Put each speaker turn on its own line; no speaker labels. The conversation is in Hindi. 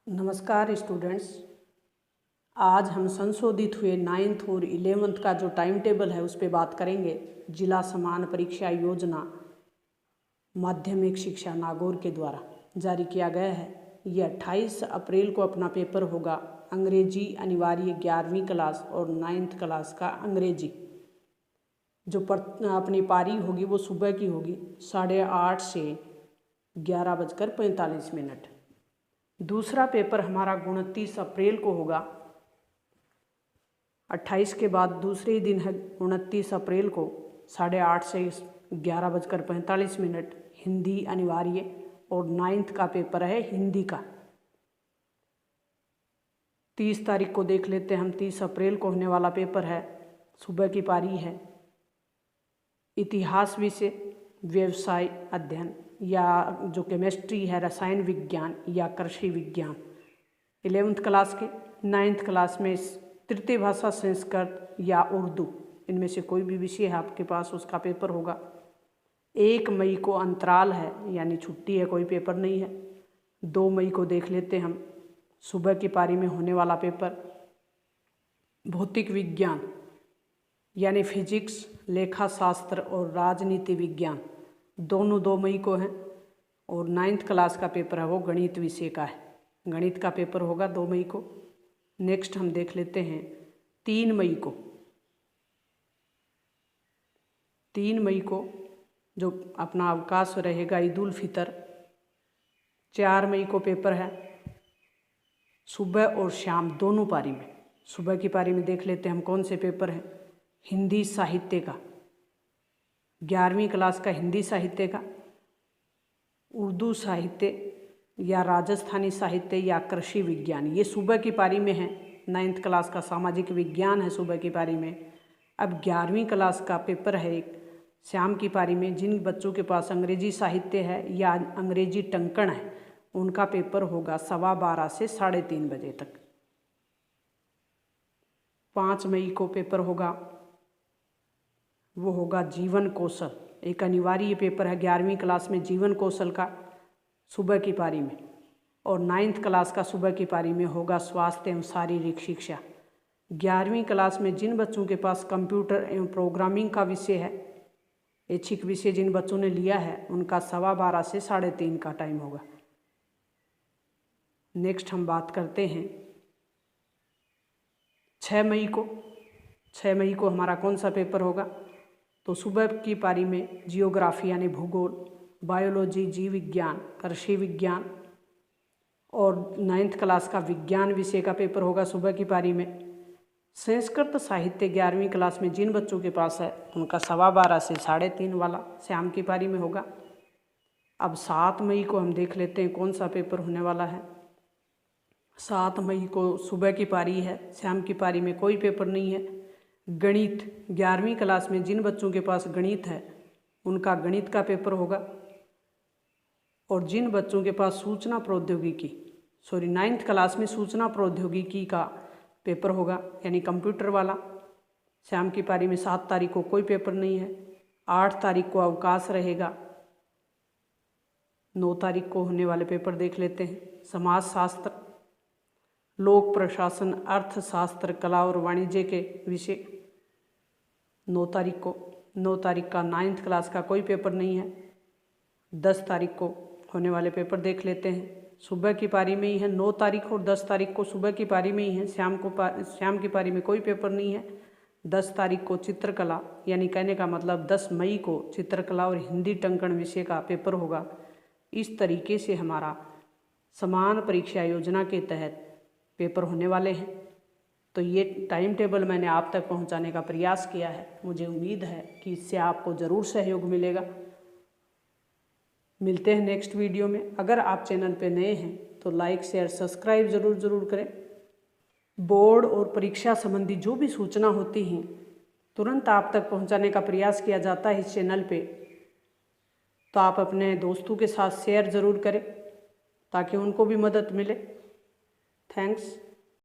नमस्कार स्टूडेंट्स। आज हम संशोधित हुए 9th और 11th का जो टाइम टेबल है उस पर बात करेंगे। जिला समान परीक्षा योजना माध्यमिक शिक्षा नागौर के द्वारा जारी किया गया है। ये 28 अप्रैल को अपना पेपर होगा। अंग्रेजी अनिवार्य 11वीं क्लास और 9th क्लास का अंग्रेजी जो अपनी पारी होगी वो सुबह की होगी 8:30 से 11:45। दूसरा पेपर हमारा 29 अप्रैल को होगा। 28 के बाद दूसरे दिन है 29 अप्रैल को 8:30 से 11:45 हिंदी अनिवार्य और 9th का पेपर है हिंदी का। 30 तारीख को देख लेते हैं हम। 30 अप्रैल को होने वाला पेपर है, सुबह की पारी है। इतिहास विषय, व्यवसाय अध्ययन या जो केमिस्ट्री है, रसायन विज्ञान या कृषि विज्ञान 11th क्लास के। 9th क्लास में तृतीय भाषा संस्कृत या उर्दू, इनमें से कोई भी विषय है आपके पास, उसका पेपर होगा। 1 मई को अंतराल है यानी छुट्टी है, कोई पेपर नहीं है। 2 मई को देख लेते हम, सुबह की पारी में होने वाला पेपर भौतिक विज्ञान यानी फिजिक्स, लेखा शास्त्र और राजनीति विज्ञान, दोनों 2 मई को हैं। और 9th क्लास का पेपर है वो गणित विषय का है। गणित का पेपर होगा 2 मई को। नेक्स्ट हम देख लेते हैं 3 मई को। 3 मई को जो अपना अवकाश रहेगा ईद उल फितर। 4 मई को पेपर है सुबह और शाम दोनों पारी में। सुबह की पारी में देख लेते हैं हम कौन से पेपर हैं। हिंदी साहित्य का, 11वीं क्लास का हिंदी साहित्य का, उर्दू साहित्य या राजस्थानी साहित्य या कृषि विज्ञान, ये सुबह की पारी में है। 9th क्लास का सामाजिक विज्ञान है सुबह की पारी में। अब 11वीं क्लास का पेपर है एक शाम की पारी में। जिन बच्चों के पास अंग्रेजी साहित्य है या अंग्रेजी टंकण है उनका पेपर होगा 12:15 से 3:30 बजे तक। 5 मई को पेपर होगा, वो होगा जीवन कौशल। एक अनिवार्य पेपर है 11वीं क्लास में जीवन कौशल का, सुबह की पारी में। और 9th क्लास का सुबह की पारी में होगा स्वास्थ्य एवं शारीरिक शिक्षा। 11वीं क्लास में जिन बच्चों के पास कंप्यूटर एवं प्रोग्रामिंग का विषय है, ऐच्छिक विषय जिन बच्चों ने लिया है, उनका 12:15 से 3:30 का टाइम होगा। नेक्स्ट हम बात करते हैं 6 मई को। 6 मई को हमारा कौन सा पेपर होगा, तो सुबह की पारी में जियोग्राफी यानी भूगोल, बायोलॉजी, जीव विज्ञान, कृषि विज्ञान और 9th क्लास का विज्ञान विषय का पेपर होगा सुबह की पारी में। संस्कृत साहित्य 11वीं क्लास में जिन बच्चों के पास है उनका 12:15 से 3:30 वाला शाम की पारी में होगा। अब 7 मई को हम देख लेते हैं कौन सा पेपर होने वाला है। 7 मई को सुबह की पारी है, शाम की पारी में कोई पेपर नहीं है। गणित 11वीं क्लास में जिन बच्चों के पास गणित है उनका गणित का पेपर होगा। और जिन बच्चों के पास सूचना प्रौद्योगिकी 9th क्लास में सूचना प्रौद्योगिकी का पेपर होगा यानी कंप्यूटर वाला, शाम की पारी में 7 तारीख को कोई पेपर नहीं है। 8 तारीख को अवकाश रहेगा। 9 तारीख को होने वाले पेपर देख लेते हैं। समाजशास्त्र, लोक प्रशासन, अर्थशास्त्र, कला और वाणिज्य के विषय 9 तारीख को। 9 तारीख का 9th क्लास का कोई पेपर नहीं है। 10 तारीख को होने वाले पेपर देख लेते हैं, सुबह की पारी में ही है। 9 तारीख और 10 तारीख को सुबह की पारी में ही है, शाम की पारी में कोई पेपर नहीं है। 10 तारीख को चित्रकला यानी कहने का मतलब 10 मई को चित्रकला और हिंदी टंकण विषय का पेपर होगा। इस तरीके से हमारा समान परीक्षा योजना के तहत पेपर होने वाले हैं। तो ये टाइम टेबल मैंने आप तक पहुंचाने का प्रयास किया है। मुझे उम्मीद है कि इससे आपको ज़रूर सहयोग मिलेगा। मिलते हैं नेक्स्ट वीडियो में। अगर आप चैनल पे नए हैं तो लाइक, शेयर, सब्सक्राइब ज़रूर करें। बोर्ड और परीक्षा संबंधी जो भी सूचना होती हैं तुरंत आप तक पहुंचाने का प्रयास किया जाता है इस चैनल पे। तो आप अपने दोस्तों के साथ शेयर ज़रूर करें ताकि उनको भी मदद मिले। थैंक्स।